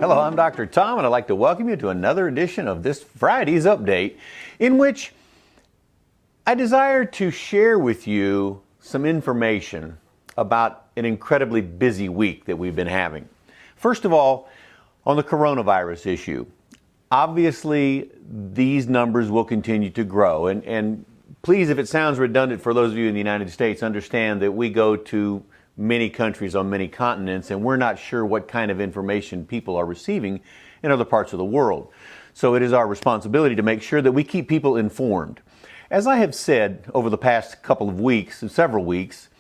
Hello, I'm Dr. Tom, and I'd like to welcome you to another edition of this Friday's Update, in which I desire to share with you some information about an incredibly busy week that we've been having. First of all, on the coronavirus issue, obviously these numbers will continue to grow, and please, if it sounds redundant for those of you in the United States, understand that we go to many countries on many continents, and we're not sure what kind of information people are receiving in other parts of the world. So it is our responsibility to make sure that we keep people informed. As I have said over the past couple of weeks, several weeks,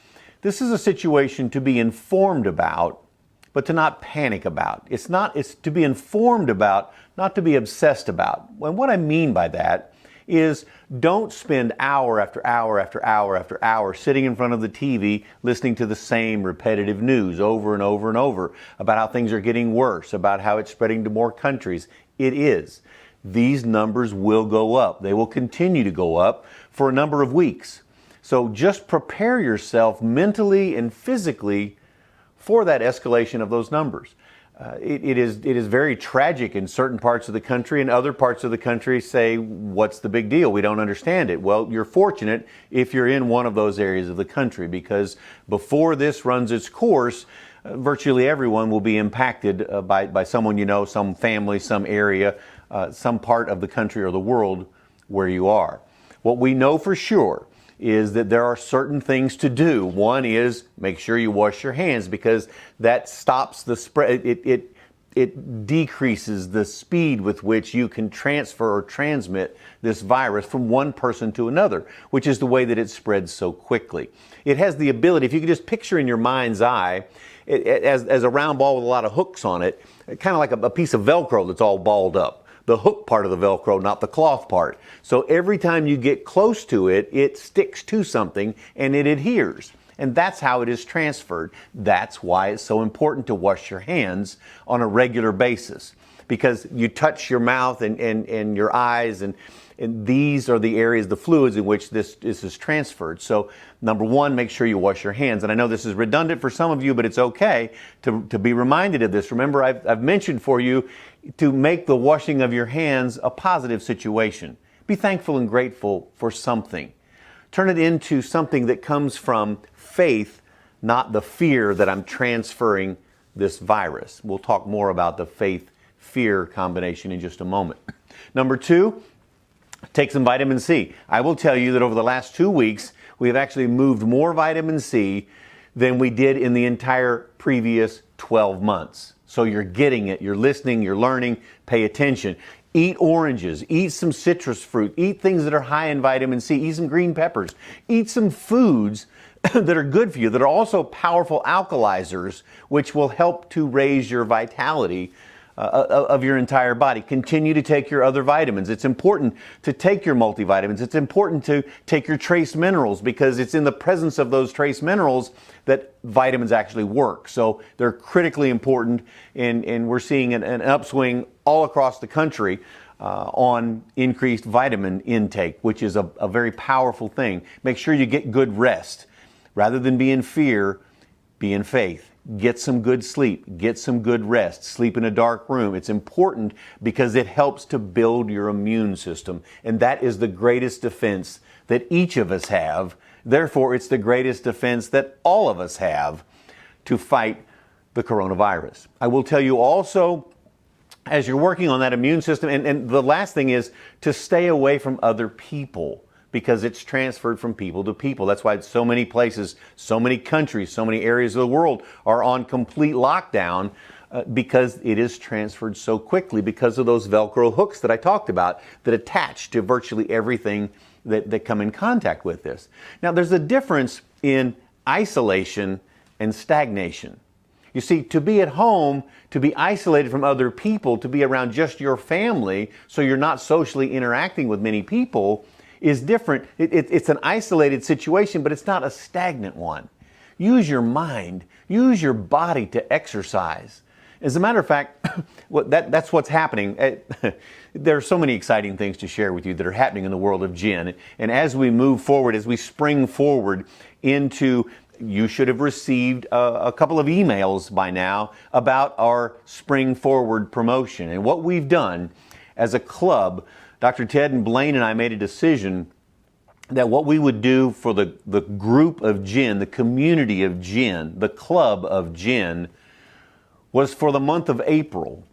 this is a situation to be informed about, but to not panic about. It's to be informed about, not to be obsessed about. And what I mean by that is don't spend hour after hour after hour after hour sitting in front of the TV listening to the same repetitive news over and over and over about how things are getting worse, about how it's spreading to more countries. It is. These numbers will go up. They will continue to go up for a number of weeks. So just prepare yourself mentally and physically for that escalation of those numbers. It is very tragic in certain parts of the country, and other parts of the country say, what's the big deal? We don't understand it. Well, you're fortunate if you're in one of those areas of the country, because before this runs its course, virtually everyone will be impacted by someone you know, some family, some area, some part of the country or the world where you are. What we know for sure is that there are certain things to do. One is make sure you wash your hands, because that stops the spread. It decreases the speed with which you can transfer or transmit this virus from one person to another, which is the way that it spreads so quickly. It has the ability, if you can just picture in your mind's eye, as a round ball with a lot of hooks on it, kind of like a piece of Velcro that's all balled up. The hook part of the Velcro, not the cloth part. So every time you get close to it, it sticks to something and it adheres. And that's how it is transferred. That's why it's so important to wash your hands on a regular basis, because you touch your mouth and your eyes, and these are the areas, the fluids in which this is transferred. So number one, make sure you wash your hands. And I know this is redundant for some of you, but it's okay to be reminded of this. Remember, I've mentioned for you to make the washing of your hands a positive situation. Be thankful and grateful for something. Turn it into something that comes from faith, not the fear that I'm transferring this virus. We'll talk more about the faith-fear combination in just a moment. Number two, take some vitamin C. I will tell you that over the last 2 weeks, we have actually moved more vitamin C than we did in the entire previous 12 months. So you're getting it, you're listening, you're learning, pay attention. Eat oranges, eat some citrus fruit, eat things that are high in vitamin C, eat some green peppers, eat some foods that are good for you, that are also powerful alkalizers, which will help to raise your vitality of your entire body. Continue to take your other vitamins. It's important to take your multivitamins. It's important to take your trace minerals, because it's in the presence of those trace minerals that vitamins actually work. So they're critically important, and we're seeing an upswing all across the country on increased vitamin intake, which is a very powerful thing. Make sure you get good rest. Rather than be in fear, be in faith. Get some good sleep, get some good rest, sleep in a dark room. It's important because it helps to build your immune system. And that is the greatest defense that each of us have. Therefore, it's the greatest defense that all of us have to fight the coronavirus. I will tell you also, as you're working on that immune system, and the last thing is to stay away from other people, because it's transferred from people to people. That's why so many places, so many countries, so many areas of the world are on complete lockdown, because it is transferred so quickly because of those Velcro hooks that I talked about that attach to virtually everything that come in contact with this. Now, there's a difference in isolation and stagnation. You see, to be at home, to be isolated from other people, to be around just your family, so you're not socially interacting with many people, is different. It's an isolated situation, but it's not a stagnant one. Use your mind, use your body to exercise. As a matter of fact, that's what's happening. There are so many exciting things to share with you that are happening in the world of Jen. And as we move forward, as we spring forward into you should have received a couple of emails by now about our Spring Forward promotion. And what we've done as a club, Dr. Ted and Blaine and I made a decision that what we would do for the group of Gin, the community of Gin, the club of Gin, was for the month of April.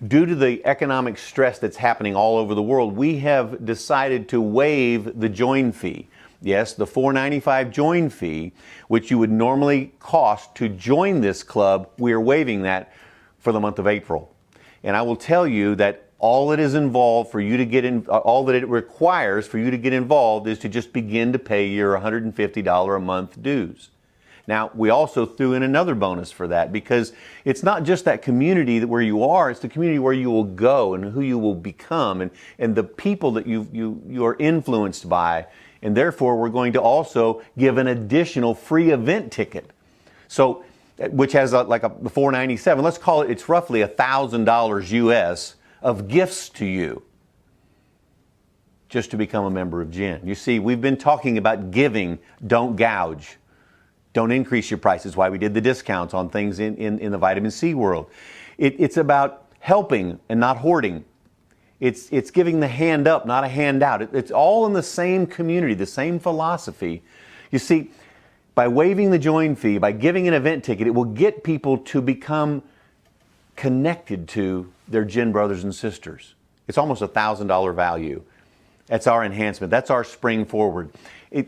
Due to the economic stress that's happening all over the world, we have decided to waive the join fee. Yes, the $4.95 join fee, which you would normally cost to join this club, we are waiving that for the month of April. And I will tell you that all that is involved for you to get in, all that it requires for you to get involved is to just begin to pay your $150 a month dues. Now, we also threw in another bonus for that, because it's not just that community that where you are, it's the community where you will go and who you will become and the people that you are influenced by. And therefore, we're going to also give an additional free event ticket. So, which has like a $497, let's call it, it's roughly $1,000 US of gifts to you just to become a member of Gin. You see, we've been talking about giving, don't gouge. Don't increase your prices. Why we did the discounts on things in the vitamin C world. It's about helping and not hoarding. It's giving the hand up, not a handout. It's all in the same community, the same philosophy. You see, by waiving the join fee, by giving an event ticket, it will get people to become connected to their Gin brothers and sisters. It's almost $1,000 value. That's our enhancement. That's our Spring Forward.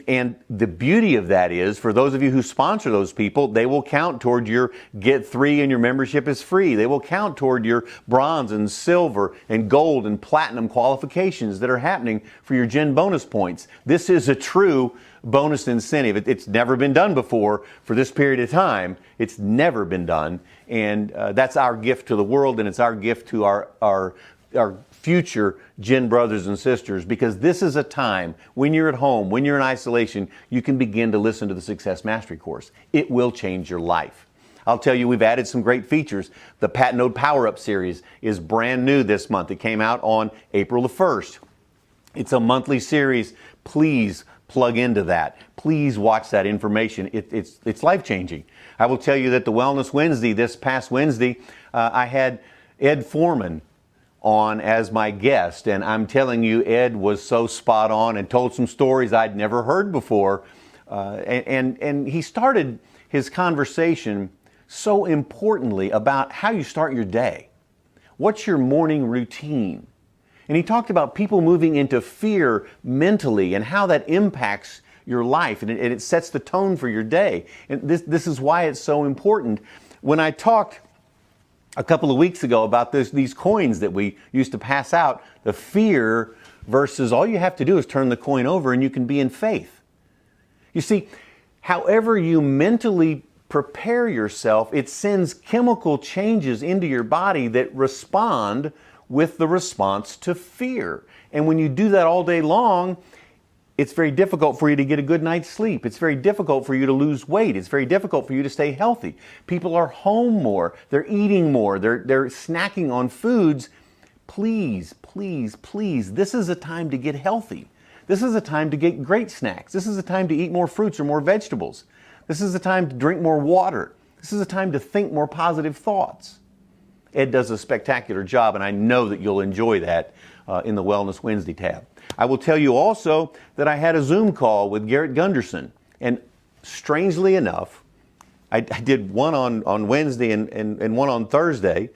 And the beauty of that is, for those of you who sponsor those people, they will count toward your get 3 and your membership is free. They will count toward your bronze and silver and gold and platinum qualifications that are happening for your Gin bonus points. This is a true bonus incentive. It's never been done before for this period of time. It's never been done. And that's our gift to the world, and it's our gift to our future Gin brothers and sisters, because this is a time when you're at home, when you're in isolation, you can begin to listen to the Success Mastery course. It will change your life. I'll tell you, we've added some great features. The Patenaude Power Up Series is brand new this month. It came out on April the 1st. It's a monthly series. Please plug into that. Please watch that information. It's life-changing. I will tell you that the Wellness Wednesday, this past Wednesday, I had Ed Foreman on as my guest, and I'm telling you, Ed was so spot on and told some stories I'd never heard before, and he started his conversation so importantly about how you start your day. What's your morning routine? And he talked about people moving into fear mentally and how that impacts your life, and it sets the tone for your day. And this is why it's so important. When I talked a couple of weeks ago about these coins that we used to pass out, the fear versus all you have to do is turn the coin over and you can be in faith. You see, however you mentally prepare yourself, it sends chemical changes into your body that respond with the response to fear. And when you do that all day long, it's very difficult for you to get a good night's sleep. It's very difficult for you to lose weight. It's very difficult for you to stay healthy. People are home more. They're eating more. They're snacking on foods. Please, please, please, this is a time to get healthy. This is a time to get great snacks. This is a time to eat more fruits or more vegetables. This is a time to drink more water. This is a time to think more positive thoughts. Ed does a spectacular job, and I know that you'll enjoy that in the Wellness Wednesday tab. I will tell you also that I had a Zoom call with Garrett Gunderson, and strangely enough, I did one on Wednesday and one on Thursday,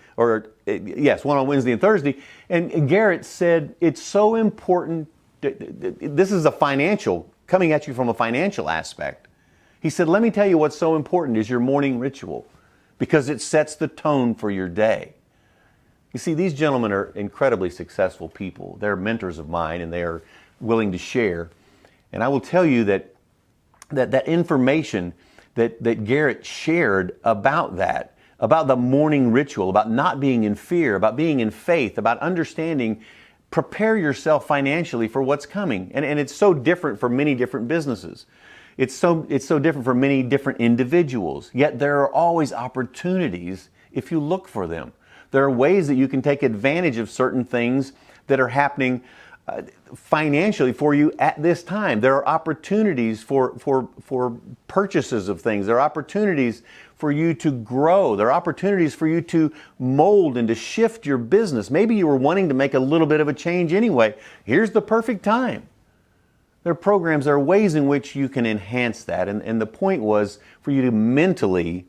yes, one on Wednesday and Thursday, and Garrett said it's so important. This is a financial, coming at you from a financial aspect. He said, let me tell you what's so important is your morning ritual, because it sets the tone for your day. You see, these gentlemen are incredibly successful people. They're mentors of mine, and they are willing to share. And I will tell you that information that Garrett shared about that, about the morning ritual, about not being in fear, about being in faith, about understanding, prepare yourself financially for what's coming. And it's so different for many different businesses. It's so different for many different individuals. Yet there are always opportunities if you look for them. There are ways that you can take advantage of certain things that are happening financially for you at this time. There are opportunities for purchases of things. There are opportunities for you to grow. There are opportunities for you to mold and to shift your business. Maybe you were wanting to make a little bit of a change anyway. Here's the perfect time. There are programs, there are ways in which you can enhance that. And the point was for you to mentally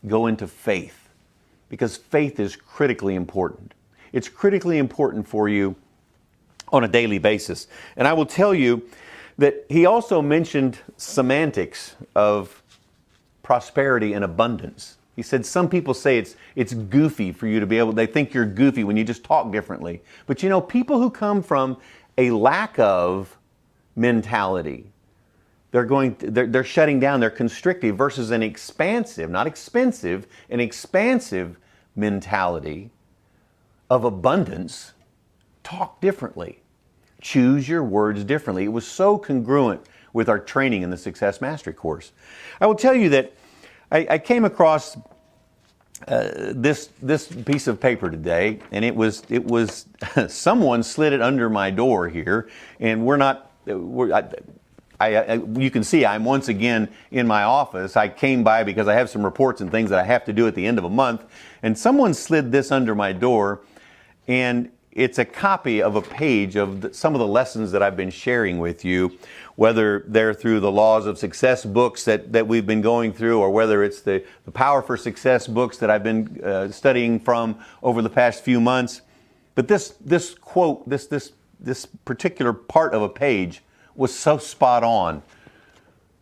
go into faith, because faith is critically important. It's critically important for you on a daily basis. And I will tell you that he also mentioned semantics of prosperity and abundance. He said some people say it's goofy for you to be able, they think you're goofy when you just talk differently. But you know, people who come from a lack of mentality, they're shutting down, they're constrictive, versus an expansive, not expensive, an expansive mentality of abundance. Talk differently. Choose your words differently. It was so congruent with our training in the Success Mastery course. I will tell you that I came across this piece of paper today, and it was someone slid it under my door here, and you can see I'm once again in my office. I came by because I have some reports and things that I have to do at the end of a month, and someone slid this under my door, and it's a copy of a page of some of the lessons that I've been sharing with you, whether they're through the Laws of Success books that we've been going through, or whether it's the Power for Success books that I've been studying from over the past few months. But this quote, this particular part of a page was so spot on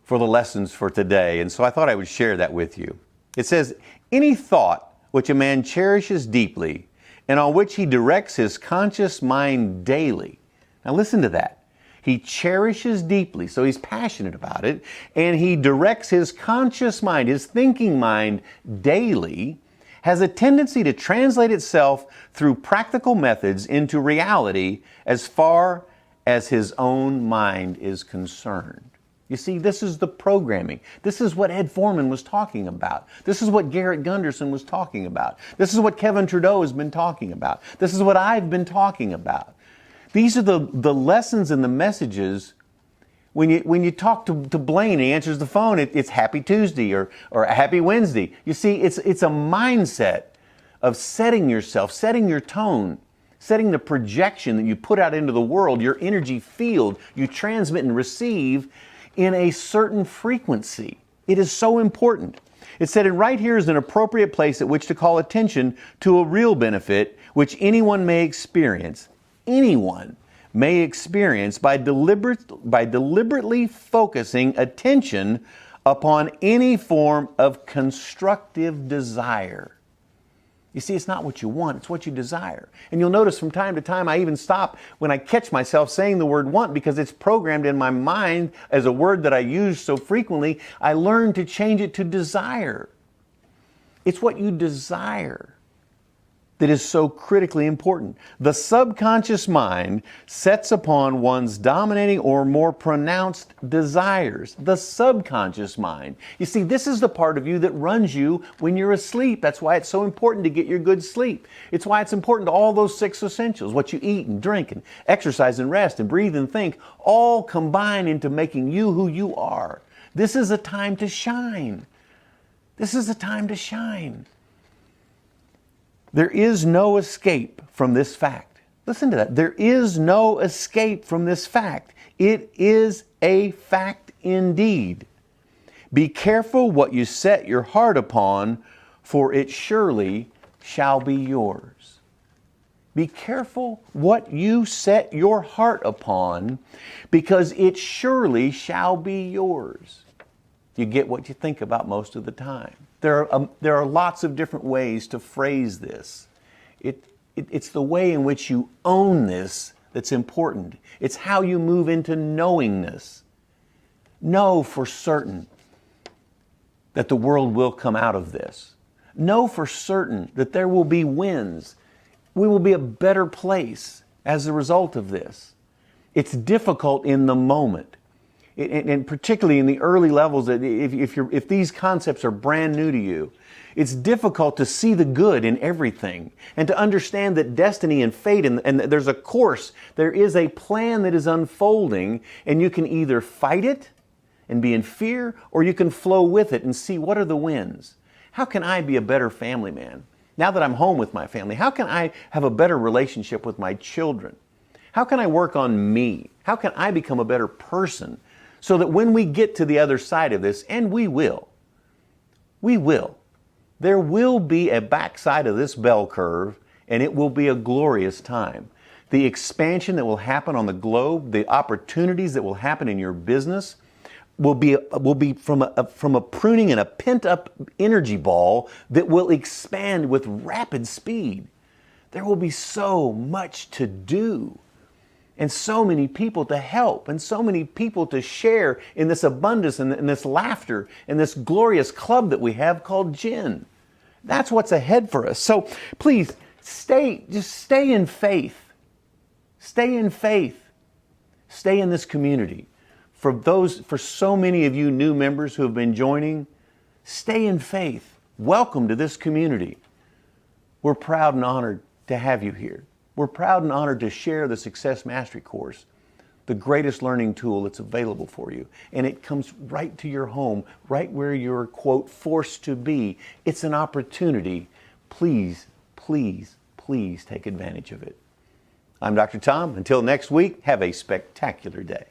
for the lessons for today. And so I thought I would share that with you. It says, "Any thought which a man cherishes deeply and on which he directs his conscious mind daily." Now listen to that. He cherishes deeply, so he's passionate about it, and he directs his conscious mind, his thinking mind daily, has a tendency to translate itself through practical methods into reality as far as his own mind is concerned. You see, this is the programming. This is what Ed Foreman was talking about. This is what Garrett Gunderson was talking about. This is what Kevin Trudeau has been talking about. This is what I've been talking about. These are the lessons and the messages. When you talk to Blaine and he answers the phone, it's Happy Tuesday or Happy Wednesday. You see, it's a mindset of setting yourself, setting your tone, setting the projection that you put out into the world, your energy field, you transmit and receive in a certain frequency. It is so important. It said, and right here is an appropriate place at which to call attention to a real benefit which anyone may experience. Anyone may experience by deliberately focusing attention upon any form of constructive desire. You see, it's not what you want, it's what you desire. And you'll notice from time to time I even stop when I catch myself saying the word want, because it's programmed in my mind as a word that I use so frequently. I learn to change it to desire. It's what you desire that is so critically important. The subconscious mind sets upon one's dominating or more pronounced desires. The subconscious mind. You see, this is the part of you that runs you when you're asleep. That's why it's so important to get your good sleep. It's why it's important to all those 6 essentials, what you eat and drink and exercise and rest and breathe and think, all combine into making you who you are. This is a time to shine. This is a time to shine. There is no escape from this fact. Listen to that. There is no escape from this fact. It is a fact indeed. Be careful what you set your heart upon, for it surely shall be yours. Be careful what you set your heart upon, because it surely shall be yours. You get what you think about most of the time. There are lots of different ways to phrase this. It's the way in which you own this that's important. It's how you move into knowingness. Know for certain that the world will come out of this. Know for certain that there will be wins. We will be a better place as a result of this. It's difficult in the moment. and particularly in the early levels, if these concepts are brand new to you, it's difficult to see the good in everything and to understand that destiny and fate, and there's a course, there is a plan that is unfolding, and you can either fight it and be in fear, or you can flow with it and see what are the wins. How can I be a better family man? Now that I'm home with my family, how can I have a better relationship with my children? How can I work on me? How can I become a better person so that when we get to the other side of this, and we will, there will be a backside of this bell curve, and it will be a glorious time. The expansion that will happen on the globe, the opportunities that will happen in your business will be from a pruning and a pent-up energy ball that will expand with rapid speed. There will be so much to do, and so many people to help, and so many people to share in this abundance and this laughter and this glorious club that we have called Jinn. That's what's ahead for us. So please just stay in faith. Stay in faith. Stay in this community. For so many of you new members who have been joining, stay in faith. Welcome to this community. We're proud and honored to have you here. We're proud and honored to share the Success Mastery course, the greatest learning tool that's available for you. And it comes right to your home, right where you're, quote, forced to be. It's an opportunity. Please, please, please take advantage of it. I'm Dr. Tom. Until next week, have a spectacular day.